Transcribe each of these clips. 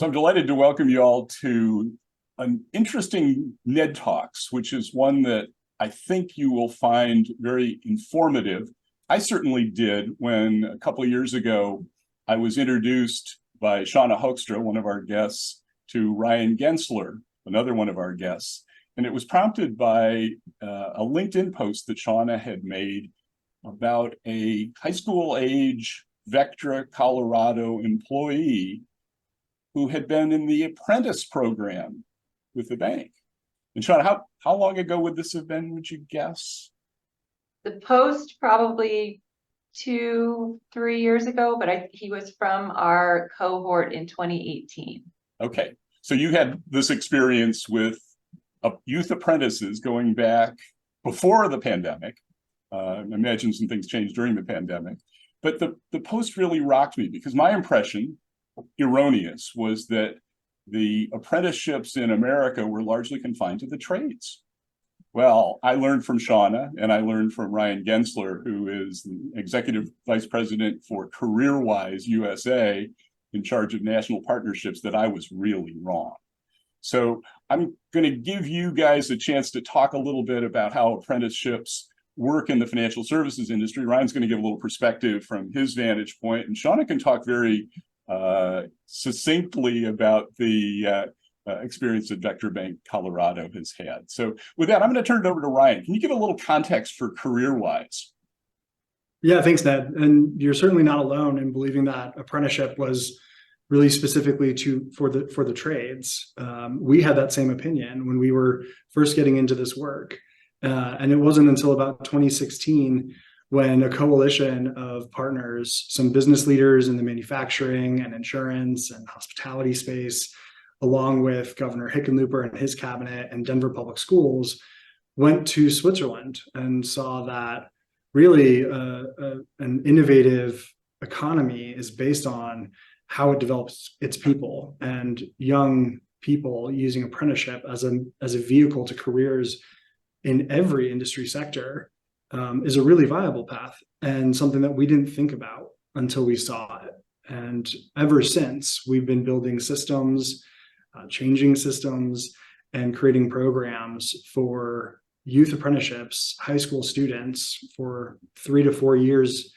So I'm delighted to welcome you all to an interesting NedTalks, which is one that I think you will find very informative. I certainly did when a couple of years ago, I was introduced by Shauna Hoekstra, one of our guests, to Ryan Gensler, another one of our guests. And it was prompted by a LinkedIn post that Shauna had made about a high school age Vectra Colorado employee who had been in the apprentice program with the bank. And Shauna, how long ago would this have been, would you guess? The post probably 2-3 years ago, but he was from our cohort in 2018. Okay, so you had this experience with youth apprentices going back before the pandemic. I imagine some things changed during the pandemic, but the post really rocked me because my impression, erroneous, was that the apprenticeships in America were largely confined to the trades. Well, I learned from Shauna and I learned from Ryan Gensler, who is the Executive Vice President for CareerWise USA, in charge of national partnerships, that I was really wrong. So I'm going to give you guys a chance to talk a little bit about how apprenticeships work in the financial services industry. Ryan's going to give a little perspective from his vantage point, and Shauna can talk very succinctly about the experience that Vectra Bank Colorado has had. So with that, I'm going to turn it over to Ryan. Can you give a little context for CareerWise? Yeah, thanks, Ned. And you're certainly not alone in believing that apprenticeship was really specifically for the trades. We had that same opinion when we were first getting into this work. And it wasn't until about 2016 when a coalition of partners, some business leaders in the manufacturing and insurance and hospitality space, along with Governor Hickenlooper and his cabinet and Denver Public Schools, went to Switzerland and saw that really an innovative economy is based on how it develops its people, and young people using apprenticeship as a vehicle to careers in every industry sector is a really viable path, and something that we didn't think about until we saw it. And ever since, we've been building systems, changing systems, and creating programs for youth apprenticeships, high school students for 3 to 4 years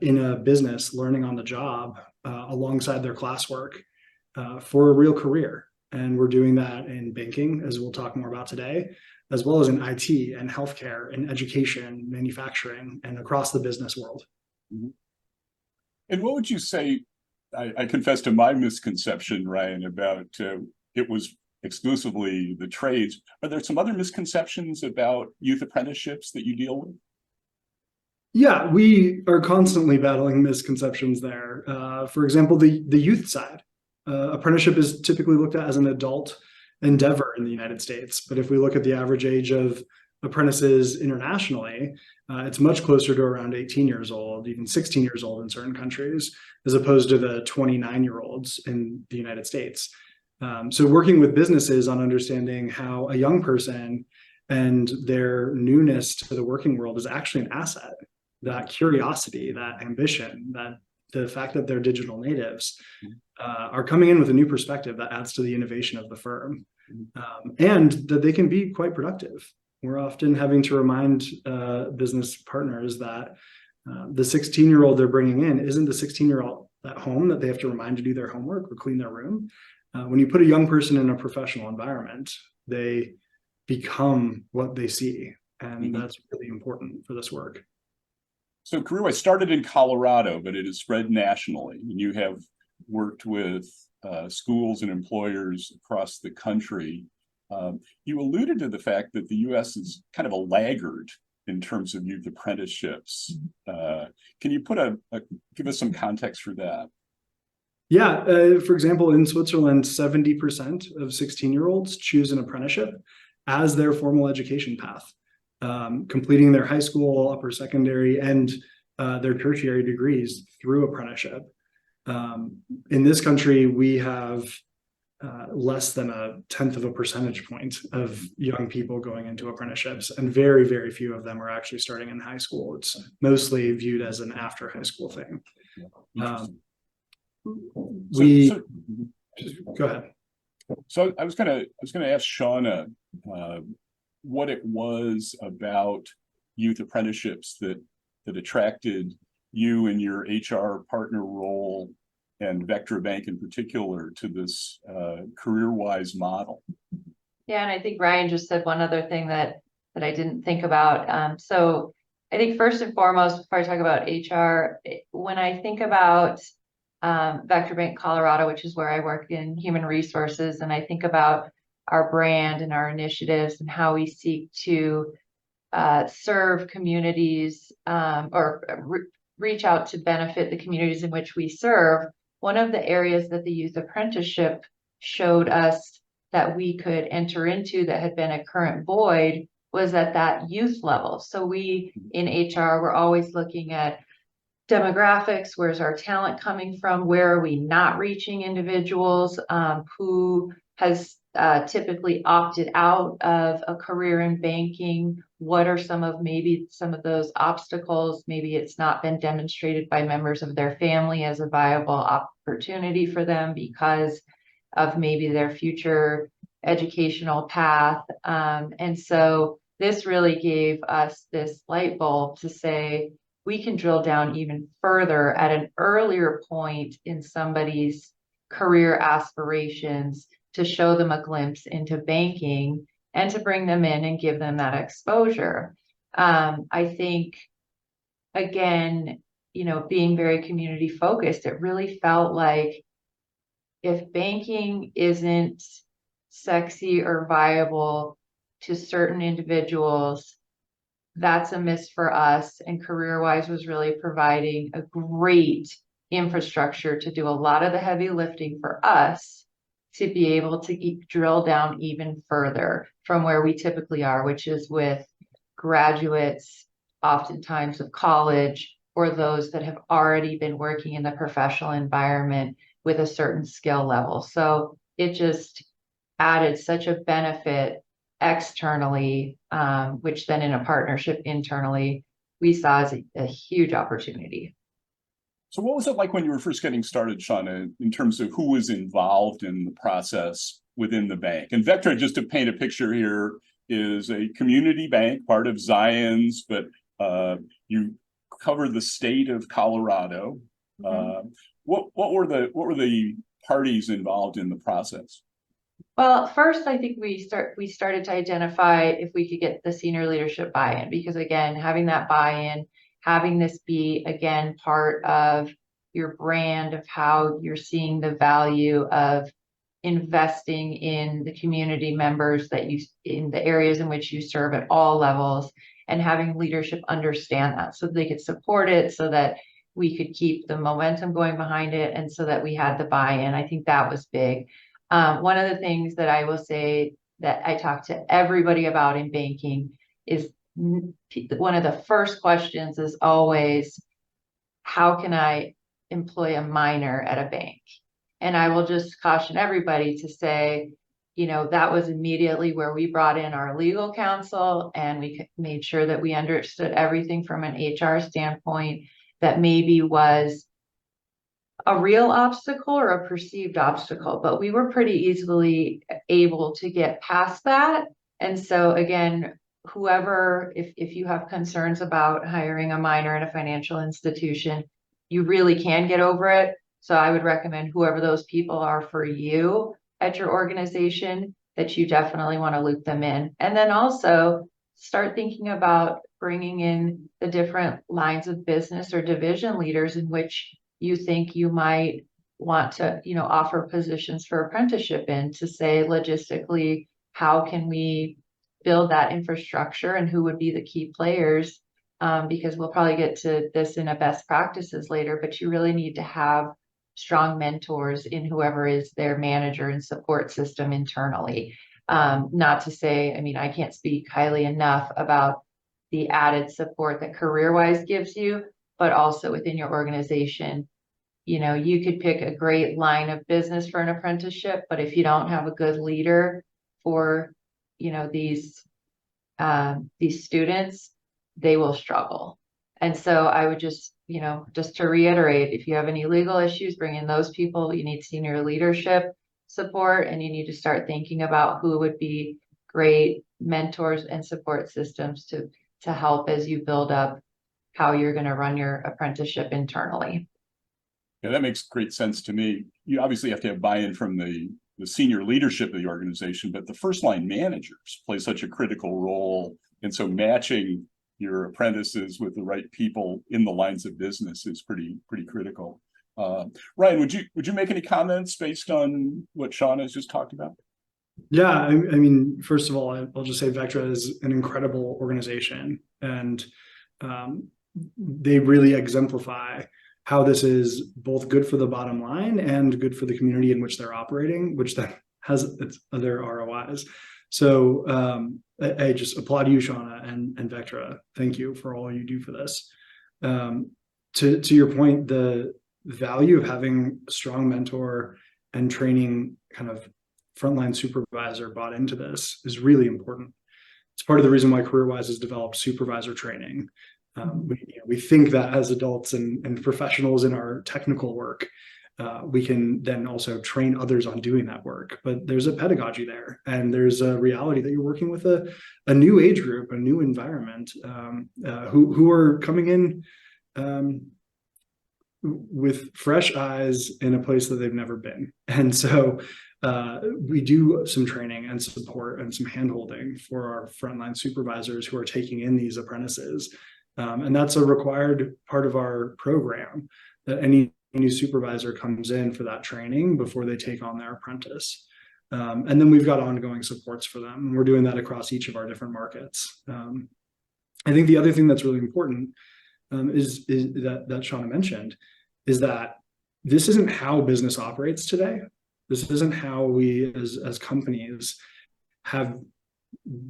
in a business, learning on the job alongside their classwork for a real career. And we're doing that in banking, as we'll talk more about today, as well as in IT and healthcare and education, manufacturing, and across the business world. Mm-hmm. And what would you say, I confess to my misconception, Ryan, about it was exclusively the trades. Are there some other misconceptions about youth apprenticeships that you deal with? Yeah, we are constantly battling misconceptions there. For example, the youth side. Apprenticeship is typically looked at as an adult endeavor in the United States. But if we look at the average age of apprentices internationally, it's much closer to around 18 years old, even 16 years old in certain countries, as opposed to the 29-year-olds in the United States. So working with businesses on understanding how a young person and their newness to the working world is actually an asset, that curiosity, that ambition, that the fact that they're digital natives are coming in with a new perspective that adds to the innovation of the firm, and that they can be quite productive. We're often having to remind business partners that the 16-year-old they're bringing in isn't the 16-year-old at home that they have to remind to do their homework or clean their room. When you put a young person in a professional environment, they become what they see, and that's really important for this work. So CareerWise started in Colorado, but it has spread nationally, and you have worked with schools and employers across the country. You alluded to the fact that the U.S. is kind of a laggard in terms of youth apprenticeships. Can you give us some context for that? Yeah, for example, in Switzerland, 70% of 16-year-olds choose an apprenticeship as their formal education path, completing their high school, upper secondary, and their tertiary degrees through apprenticeship. In this country, we have less than 1/10 of a percentage point of young people going into apprenticeships, and very, very few of them are actually starting in high school. It's mostly viewed as an after high school thing. Go ahead. So I was gonna ask Shauna what it was about youth apprenticeships that attracted you in your HR partner role and Vectra Bank in particular to this CareerWise model. Yeah, and I think Ryan just said one other thing that I didn't think about. So I think first and foremost, before I talk about HR, when I think about Vectra Bank Colorado, which is where I work in human resources, and I think about our brand and our initiatives and how we seek to serve communities or reach out to benefit the communities in which we serve, one of the areas that the youth apprenticeship showed us that we could enter into that had been a current void was at that youth level. So we in HR, we're always looking at demographics, where's our talent coming from, where are we not reaching individuals, who has typically opted out of a career in banking, what are some of those obstacles, maybe it's not been demonstrated by members of their family as a viable opportunity for them because of maybe their future educational path. And so this really gave us this light bulb to say, we can drill down even further at an earlier point in somebody's career aspirations to show them a glimpse into banking and to bring them in and give them that exposure. I think, again, being very community focused, it really felt like if banking isn't sexy or viable to certain individuals, that's a miss for us. And CareerWise was really providing a great infrastructure to do a lot of the heavy lifting for us to be able to drill down even further from where we typically are, which is with graduates, oftentimes of college, or those that have already been working in the professional environment with a certain skill level. So it just added such a benefit externally, which then in a partnership internally, we saw as a huge opportunity. So what was it like when you were first getting started, Shauna, in terms of who was involved in the process within the bank? And Vectra, just to paint a picture here, is a community bank, part of Zions, but you cover the state of Colorado. Mm-hmm. What were the parties involved in the process? Well, first, I think we started to identify if we could get the senior leadership buy-in, because again, having that buy-in, having this be, again, part of your brand of how you're seeing the value of investing in the community members in the areas in which you serve at all levels, and having leadership understand that so they could support it, so that we could keep the momentum going behind it, and so that we had the buy-in. I think that was big. One of the things that I will say that I talk to everybody about in banking is one of the first questions is always, how can I employ a minor at a bank? And I will just caution everybody to say, that was immediately where we brought in our legal counsel, and we made sure that we understood everything from an HR standpoint that maybe was a real obstacle or a perceived obstacle, but we were pretty easily able to get past that. And so again, whoever, if you have concerns about hiring a minor in a financial institution, you really can get over it. So I would recommend whoever those people are for you at your organization, that you definitely want to loop them in. And then also start thinking about bringing in the different lines of business or division leaders in which you think you might want to, offer positions for apprenticeship in, to say logistically, how can we build that infrastructure and who would be the key players? Because we'll probably get to this in a best practices later, but you really need to have strong mentors in whoever is their manager and support system internally. Not to say, I can't speak highly enough about the added support that CareerWise gives you, but also within your organization. You could pick a great line of business for an apprenticeship, but if you don't have a good leader for, these students, they will struggle. And so I would just to reiterate, if you have any legal issues, bring in those people. You need senior leadership. support, and you need to start thinking about who would be great mentors and support systems to help as you build up how you're going to run your apprenticeship internally. Yeah, that makes great sense to me. You obviously have to have buy-in from the senior leadership of the organization, but the first line managers play such a critical role. And so matching your apprentices with the right people in the lines of business is pretty critical. Ryan, would you make any comments based on what Shauna has just talked about? Yeah, I mean, first of all, I'll just say Vectra is an incredible organization, and they really exemplify how this is both good for the bottom line and good for the community in which they're operating, which then has its other ROIs. So I just applaud you, Shauna, and Vectra. Thank you for all you do for this. To your point, the value of having a strong mentor and training kind of frontline supervisor bought into this is really important. It's part of the reason why CareerWise has developed supervisor training. We think that as adults and professionals in our technical work, we can then also train others on doing that work. But there's a pedagogy there, and there's a reality that you're working with a new age group, a new environment, who are coming in with fresh eyes in a place that they've never been. And so we do some training and support and some handholding for our frontline supervisors who are taking in these apprentices. And that's a required part of our program, that any new supervisor comes in for that training before they take on their apprentice. And then we've got ongoing supports for them. And we're doing that across each of our different markets. I think the other thing that's really important is that Shauna mentioned, is that this isn't how business operates today. This isn't how we as companies have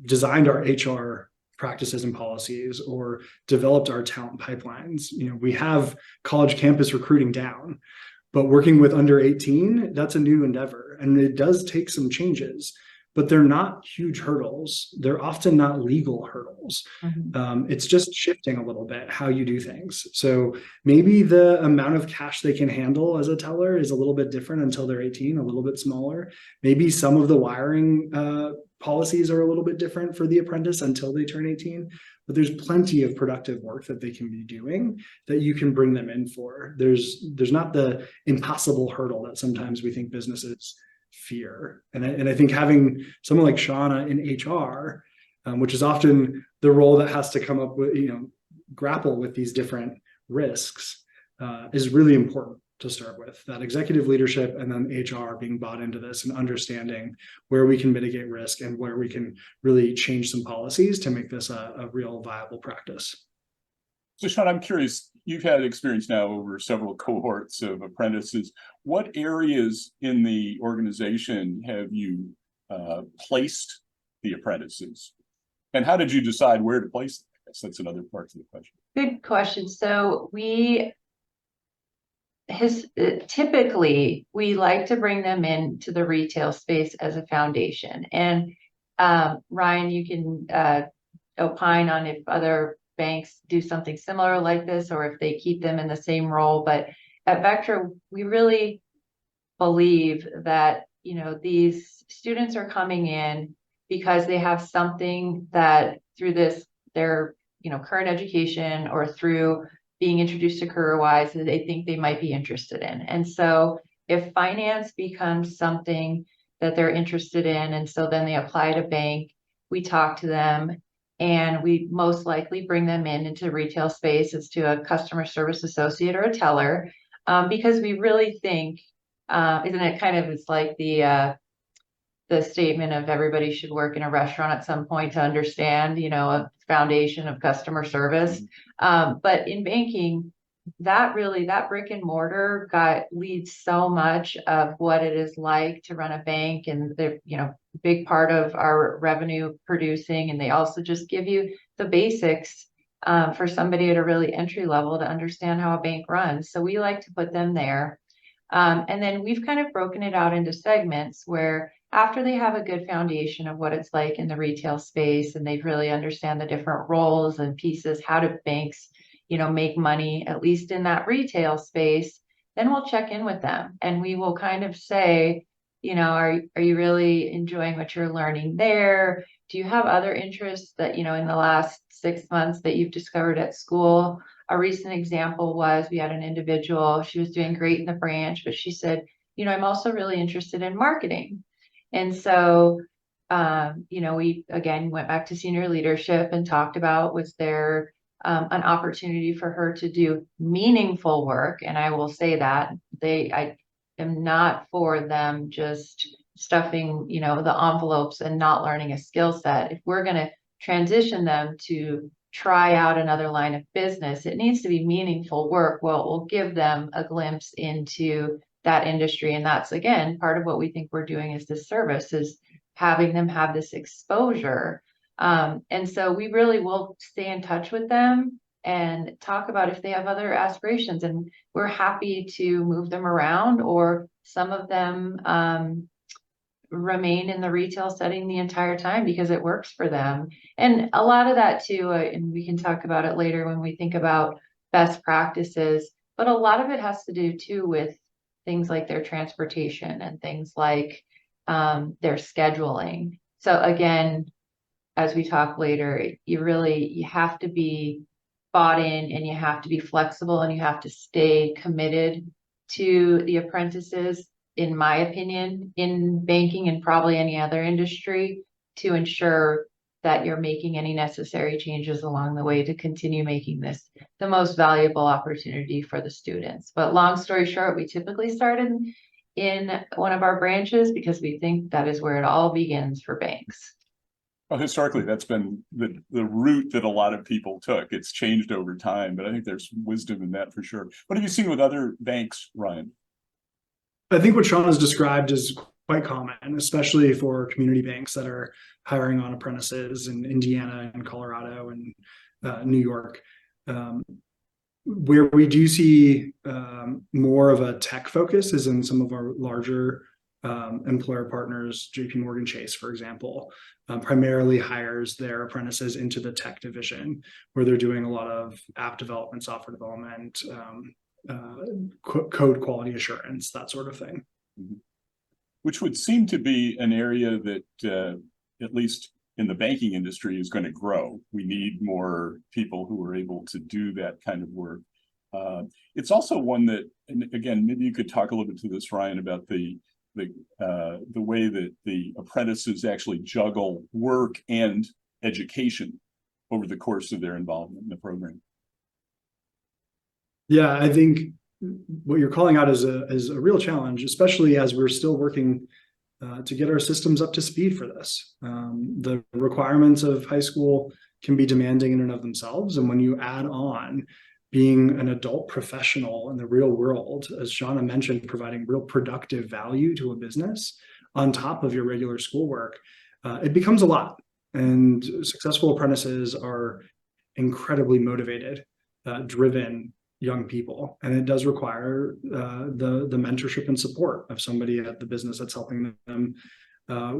designed our HR practices and policies or developed our talent pipelines. We have college campus recruiting down, but working with under 18, that's a new endeavor. And it does take some changes, but they're not huge hurdles. They're often not legal hurdles. It's just shifting a little bit how you do things. So maybe the amount of cash they can handle as a teller is a little bit different until they're 18, a little bit smaller. Maybe some of the wiring policies are a little bit different for the apprentice until they turn 18, but there's plenty of productive work that they can be doing that you can bring them in for. There's not the impossible hurdle that sometimes we think businesses fear. And I think having someone like Shauna in HR, which is often the role that has to come up with, grapple with these different risks, is really important to start with. That executive leadership and then HR being bought into this and understanding where we can mitigate risk and where we can really change some policies to make this a real viable practice. So Shauna, I'm curious, you've had experience now over several cohorts of apprentices. What areas in the organization have you placed the apprentices? And how did you decide where to place them? I guess that's another part of the question. Good question. So typically we like to bring them into the retail space as a foundation. And Ryan, you can opine on if other banks do something similar like this, or if they keep them in the same role. But at Vectra, we really believe that, these students are coming in because they have something that through their current education or through being introduced to CareerWise that they think they might be interested in. And so if finance becomes something that they're interested in, and so then they apply to bank, we talk to them, and we most likely bring them into the retail space as to a customer service associate or a teller, because we really think, isn't it kind of, it's like the statement of everybody should work in a restaurant at some point to understand, a foundation of customer service. But in banking, that brick and mortar leads so much of what it is like to run a bank, and they're, big part of our revenue producing. And they also just give you the basics for somebody at a really entry level to understand how a bank runs. So we like to put them there. And then we've kind of broken it out into segments where after they have a good foundation of what it's like in the retail space, and they really understand the different roles and pieces, how do banks, make money, at least in that retail space, then we'll check in with them and we will kind of say, are you really enjoying what you're learning there? Do you have other interests that, in the last 6 months that you've discovered at school? A recent example was we had an individual, she was doing great in the branch, but she said, I'm also really interested in marketing. And so, we again went back to senior leadership and talked about, was there an opportunity for her to do meaningful work? And I will say that I am not for them just stuffing, the envelopes and not learning a skill set. If we're going to transition them to try out another line of business, it needs to be meaningful work. Well, we'll give them a glimpse into that industry. And that's, again, part of what we think we're doing is this service, is having them have this exposure. And so we really will stay in touch with them and talk about if they have other aspirations, and we're happy to move them around, or some of them remain in the retail setting the entire time because it works for them. And a lot of that too, and we can talk about it later when we think about best practices, but a lot of it has to do too with things like their transportation and things like their scheduling. So again, as we talk later, you have to be bought in, and you have to be flexible, and you have to stay committed to the apprentices, in my opinion, in banking and probably any other industry, to ensure that you're making any necessary changes along the way to continue making this the most valuable opportunity for the students. But long story short, we typically start in one of our branches because we think that is where it all begins for banks. Well, historically, that's been the route that a lot of people took. It's changed over time, but I think there's wisdom in that for sure. What have you seen with other banks, Ryan? I think what Shauna has described is quite common, especially for community banks that are hiring on apprentices in Indiana and Colorado and New York. Where we do see more of a tech focus is in some of our larger employer partners. JP Morgan Chase, for example, primarily hires their apprentices into the tech division, where they're doing a lot of app development, software development, code quality assurance, that sort of thing. Which would seem to be an area that, at least in the banking industry, is going to grow. We need more people who are able to do that kind of work. It's also one that, and again, maybe you could talk a little bit to this, Ryan, about the way that the apprentices actually juggle work and education over the course of their involvement in the program. Yeah, I think what you're calling out is a real challenge, especially as we're still working to get our systems up to speed for this. The requirements of high school can be demanding in and of themselves. And when you add on being an adult professional in the real world, as Shauna mentioned, providing real productive value to a business on top of your regular schoolwork, it becomes a lot. And successful apprentices are incredibly motivated, driven young people. And it does require the mentorship and support of somebody at the business that's helping them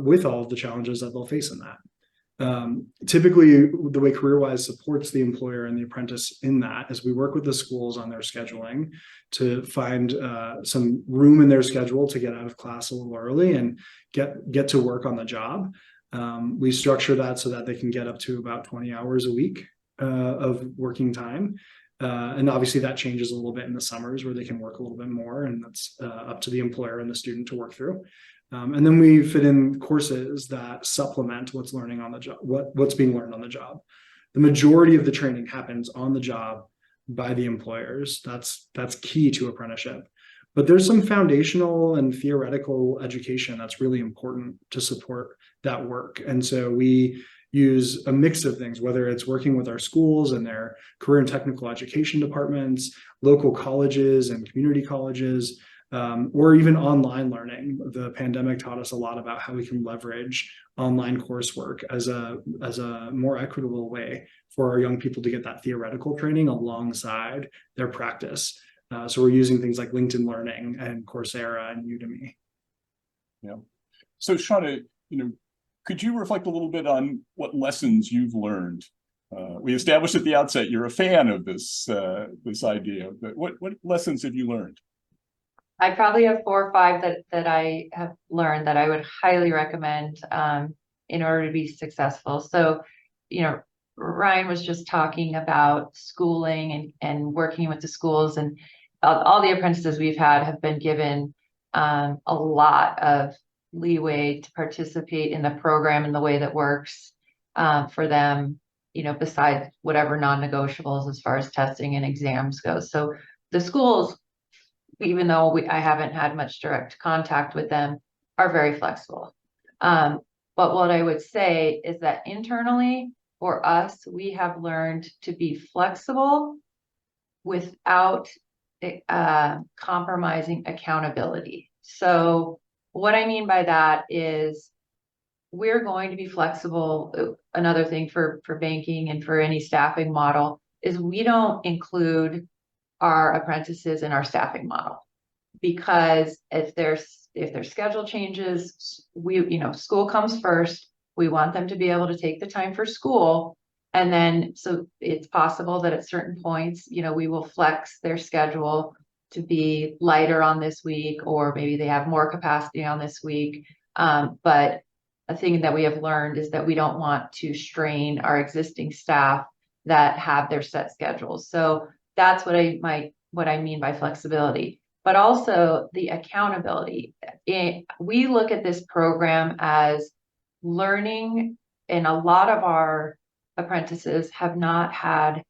with all of the challenges that they'll face in that. Typically, the way CareerWise supports the employer and the apprentice in that is we work with the schools on their scheduling to find some room in their schedule to get out of class a little early and get to work on the job. We structure that so that they can get up to about 20 hours a week of working time. And obviously that changes a little bit in the summers where they can work a little bit more, and that's up to the employer and the student to work through. And then we fit in courses that supplement what's learning on the job, what's being learned on the job. The majority of the training happens on the job by the employers. That's key to apprenticeship. But there's some foundational and theoretical education that's really important to support that work. And so we use a mix of things, whether it's working with our schools and their career and technical education departments, local colleges and community colleges, or even online learning. The pandemic taught us a lot about how we can leverage online coursework as a more equitable way for our young people to get that theoretical training alongside their practice. So we're using things like LinkedIn Learning and Coursera and Udemy. Yeah. So Shauna, could you reflect a little bit on what lessons you've learned? We established at the outset you're a fan of this idea, but what lessons have you learned? I probably have 4 or 5 that I have learned that I would highly recommend in order to be successful. So, you know, Ryan was just talking about schooling and working with the schools, and all the apprentices we've had have been given a lot of leeway to participate in the program in the way that works for them, you know, besides whatever non-negotiables as far as testing and exams go. So the schools, even though I haven't had much direct contact with them, are very flexible. But what I would say is that internally for us, we have learned to be flexible without compromising accountability. So what I mean by that is we're going to be flexible. Another thing for banking and for any staffing model is we don't include our apprentices in our staffing model, because if their schedule changes, school comes first. We want them to be able to take the time for school. And then, so it's possible that at certain points, we will flex their schedule to be lighter on this week, or maybe they have more capacity on this week. But a thing that we have learned is that we don't want to strain our existing staff that have their set schedules. So that's what I mean by flexibility, but also the accountability. We look at this program as learning, and a lot of our apprentices have not had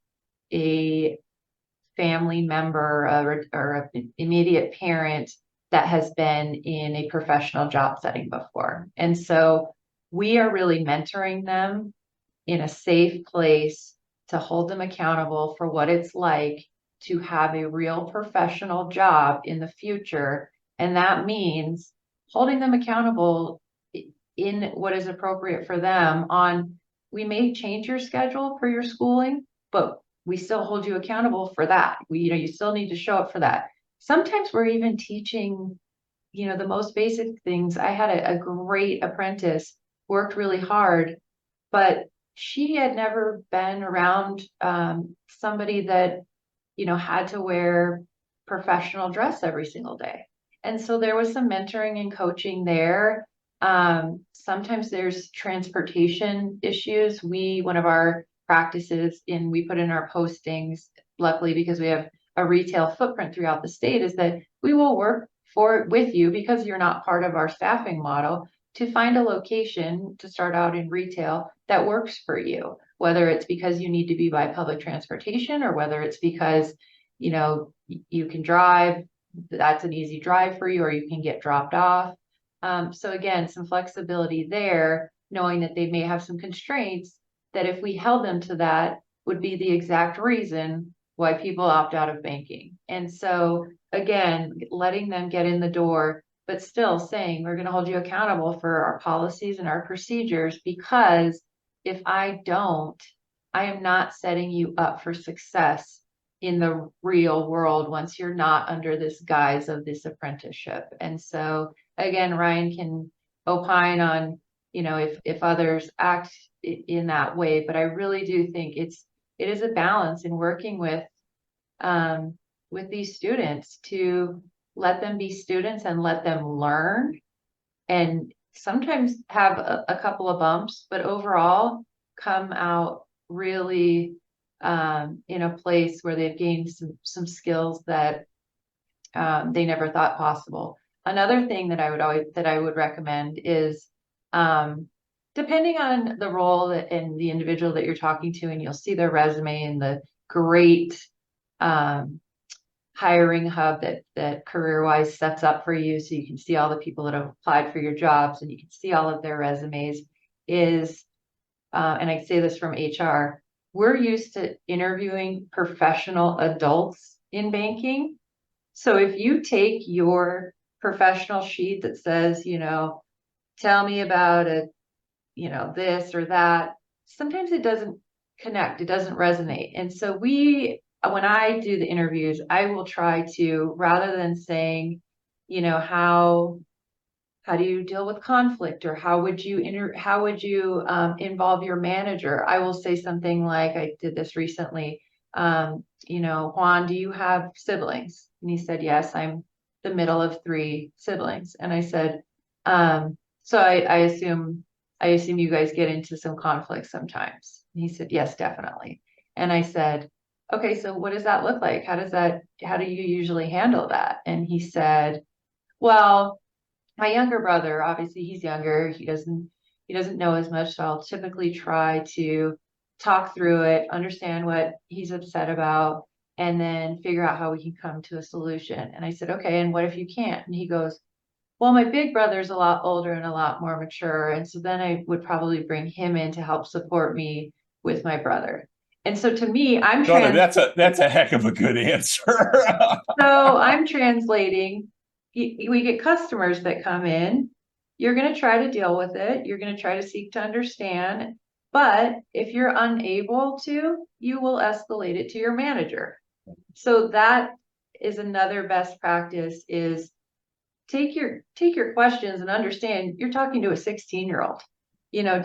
a family member or an immediate parent that has been in a professional job setting before. And so we are really mentoring them in a safe place to hold them accountable for what it's like to have a real professional job in the future. And that means holding them accountable in what is appropriate for them. We may change your schedule for your schooling, but we still hold you accountable for that. You still need to show up for that. Sometimes we're even teaching, the most basic things. I had a great apprentice, worked really hard, but she had never been around somebody that, had to wear professional dress every single day. And so there was some mentoring and coaching there. Sometimes there's transportation issues. One of our practices we put in our postings, luckily, because we have a retail footprint throughout the state, is that we will work with you, because you're not part of our staffing model, to find a location to start out in retail that works for you, whether it's because you need to be by public transportation, or whether it's because, you can drive, that's an easy drive for you, or you can get dropped off. So again, some flexibility there, knowing that they may have some constraints that if we held them to that would be the exact reason why people opt out of banking. And so again, letting them get in the door, but still saying we're going to hold you accountable for our policies and our procedures, because if I don't, I am not setting you up for success in the real world once you're not under this guise of this apprenticeship. And so again, Ryan can opine on, if others act in that way, but I really do think it is a balance in working with these students, to let them be students and let them learn, and sometimes have a couple of bumps, but overall come out really in a place where they've gained some skills that they never thought possible. Another thing that I would recommend is, depending on the role and the individual that you're talking to, and you'll see their resume and the great hiring hub that CareerWise sets up for you, so you can see all the people that have applied for your jobs and you can see all of their resumes, is, and I say this from HR, we're used to interviewing professional adults in banking. So if you take your professional sheet that says, tell me about this or that, sometimes it doesn't connect, it doesn't resonate. And so when I do the interviews, I will try to, rather than saying, how do you deal with conflict, or how would you involve your manager? I will say something like, I did this recently, Juan, do you have siblings? And he said, yes, I'm the middle of 3 siblings. And I said, so I assume you guys get into some conflict sometimes. And he said, yes, definitely. And I said, okay, so what does that look like? How do you usually handle that? And he said, well, my younger brother, obviously he's younger. He doesn't know as much. So I'll typically try to talk through it, understand what he's upset about, and then figure out how we can come to a solution. And I said, okay, and what if you can't? And he goes, well, my big brother's a lot older and a lot more mature. And so then I would probably bring him in to help support me with my brother. And so to me, Shauna, that's a heck of a good answer. so I'm translating. We get customers that come in. You're going to try to deal with it. You're going to try to seek to understand. But if you're unable to, you will escalate it to your manager. So that is another best practice, is take your questions and understand you're talking to a 16-year-old. You know,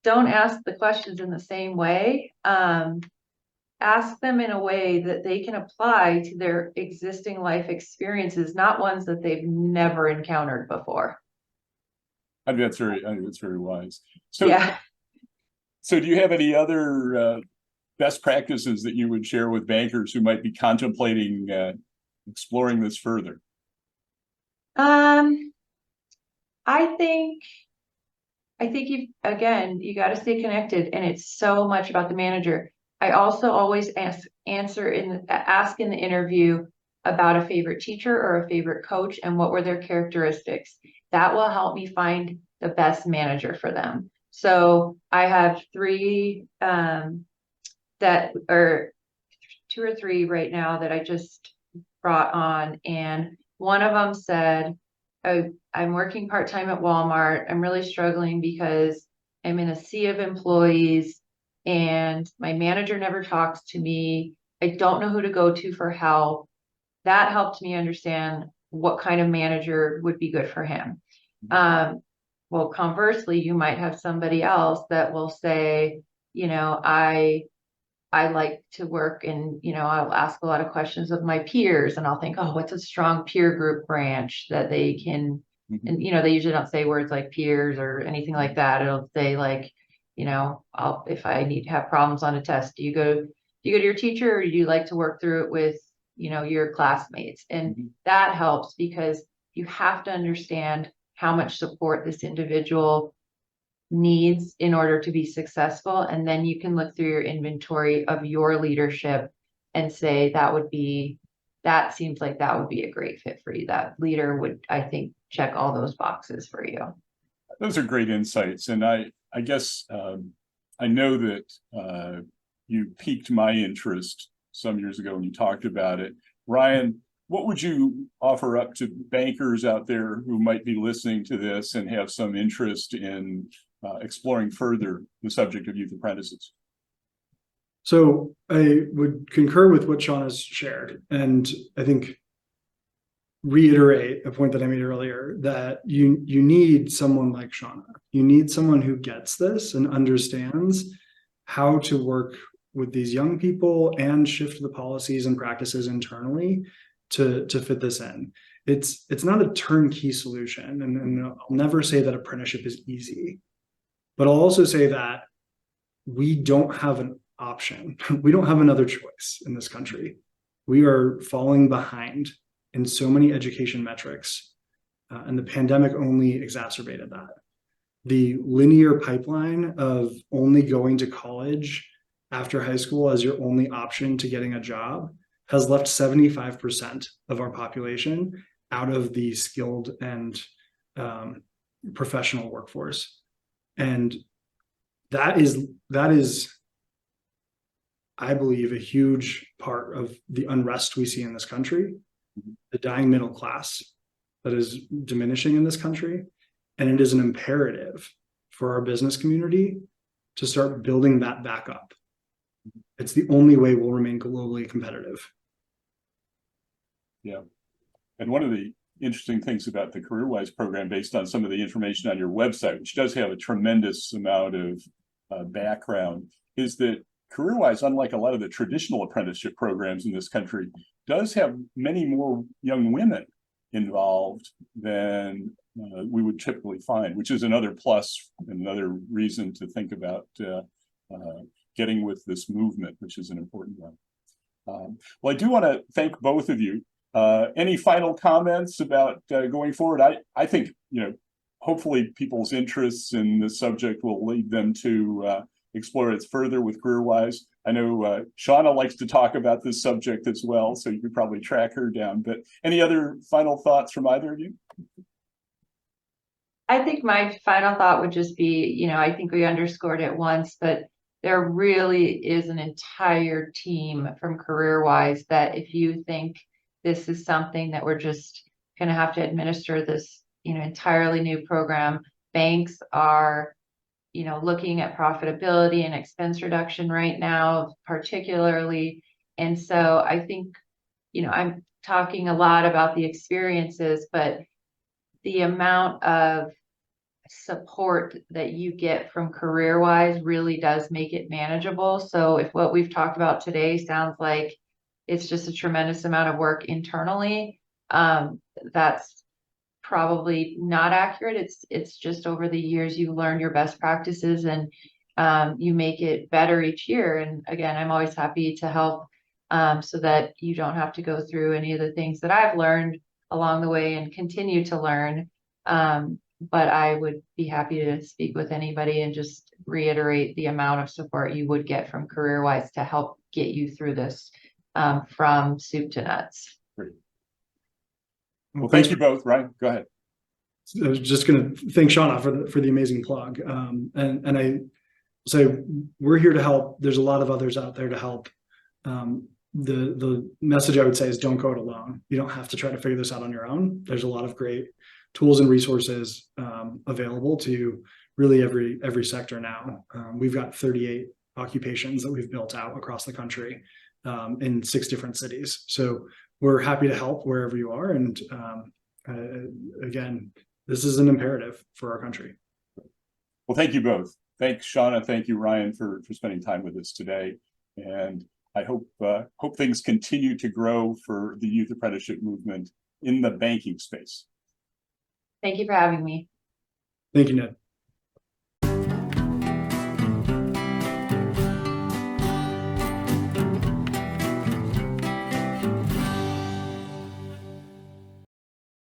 don't ask the questions in the same way. Ask them in a way that they can apply to their existing life experiences, not ones that they've never encountered before. I think that's very wise. So, yeah. So do you have any other best practices that you would share with bankers who might be contemplating exploring this further? I think you got to stay connected, and it's so much about the manager. I also always ask in the interview about a favorite teacher or a favorite coach and what were their characteristics. That will help me find the best manager for them. So I have 3 that are 2 or 3 right now that I just brought on, and one of them said, I'm working part-time at Walmart. I'm really struggling because I'm in a sea of employees and my manager never talks to me. I don't know who to go to for help. That helped me understand what kind of manager would be good for him. Well, conversely, you might have somebody else that will say, you know, I like to work and, you know, I'll ask a lot of questions of my peers and I'll think, oh, what's a strong peer group branch that they can, and, you know, they usually don't say words like peers or anything like that. It'll say like, you know, if I need to have problems on a test, do you go to your teacher, or do you like to work through it with, you know, your classmates? And that helps, because you have to understand how much support this individual needs in order to be successful. And then you can look through your inventory of your leadership and say, that seems like that would be a great fit for you. That leader would, I think, check all those boxes for you. Those are great insights. And I guess I know that you piqued my interest some years ago when you talked about it. Ryan, what would you offer up to bankers out there who might be listening to this and have some interest in exploring further the subject of youth apprentices? So I would concur with what Shauna's shared, and I think reiterate a point that I made earlier, that you need someone like Shauna. You need someone who gets this and understands how to work with these young people and shift the policies and practices internally to fit this in. It's not a turnkey solution, and I'll never say that apprenticeship is easy, but I'll also say that we don't have an option. We don't have another choice in this country. We are falling behind in so many education metrics, and the pandemic only exacerbated that. The linear pipeline of only going to college after high school as your only option to getting a job has left 75% of our population out of the skilled and professional workforce. And that is, I believe, a huge part of the unrest we see in this country, the dying middle class that is diminishing in this country. And it is an imperative for our business community to start building that back up. It's the only way we'll remain globally competitive. Yeah. And one of the interesting things about the CareerWise program, based on some of the information on your website, which does have a tremendous amount of background, is that CareerWise, unlike a lot of the traditional apprenticeship programs in this country, does have many more young women involved than we would typically find, which is another plus, another reason to think about getting with this movement, which is an important one. Well, I do want to thank both of you. Any final comments about going forward? I think, hopefully people's interests in this subject will lead them to explore it further with CareerWise. I know Shauna likes to talk about this subject as well, so you could probably track her down. But any other final thoughts from either of you? I think my final thought would just be, I think we underscored it once, but there really is an entire team from CareerWise that if you think this is something that we're just going to have to administer this, entirely new program, banks are looking at profitability and expense reduction right now, particularly. And so I think, I'm talking a lot about the experiences, but the amount of support that you get from CareerWise really does make it manageable. So if what we've talked about today sounds like it's just a tremendous amount of work internally, that's probably not accurate. It's just over the years you learn your best practices and you make it better each year. And again, I'm always happy to help so that you don't have to go through any of the things that I've learned along the way and continue to learn. But I would be happy to speak with anybody and just reiterate the amount of support you would get from CareerWise to help get you through this from soup to nuts. Great. Well, thank you both. Ryan, go ahead. I was just going to thank Shauna for the amazing plug. And I say we're here to help. There's a lot of others out there to help. The message I would say is don't go it alone. You don't have to try to figure this out on your own. There's a lot of great tools and resources available to really every sector now. We've got 38 occupations that we've built out across the country in 6 different cities. So we're happy to help wherever you are. And again, this is an imperative for our country. Well, thank you both. Thanks, Shauna. Thank you, Ryan, for spending time with us today. And I hope things continue to grow for the youth apprenticeship movement in the banking space. Thank you for having me. Thank you, Ned.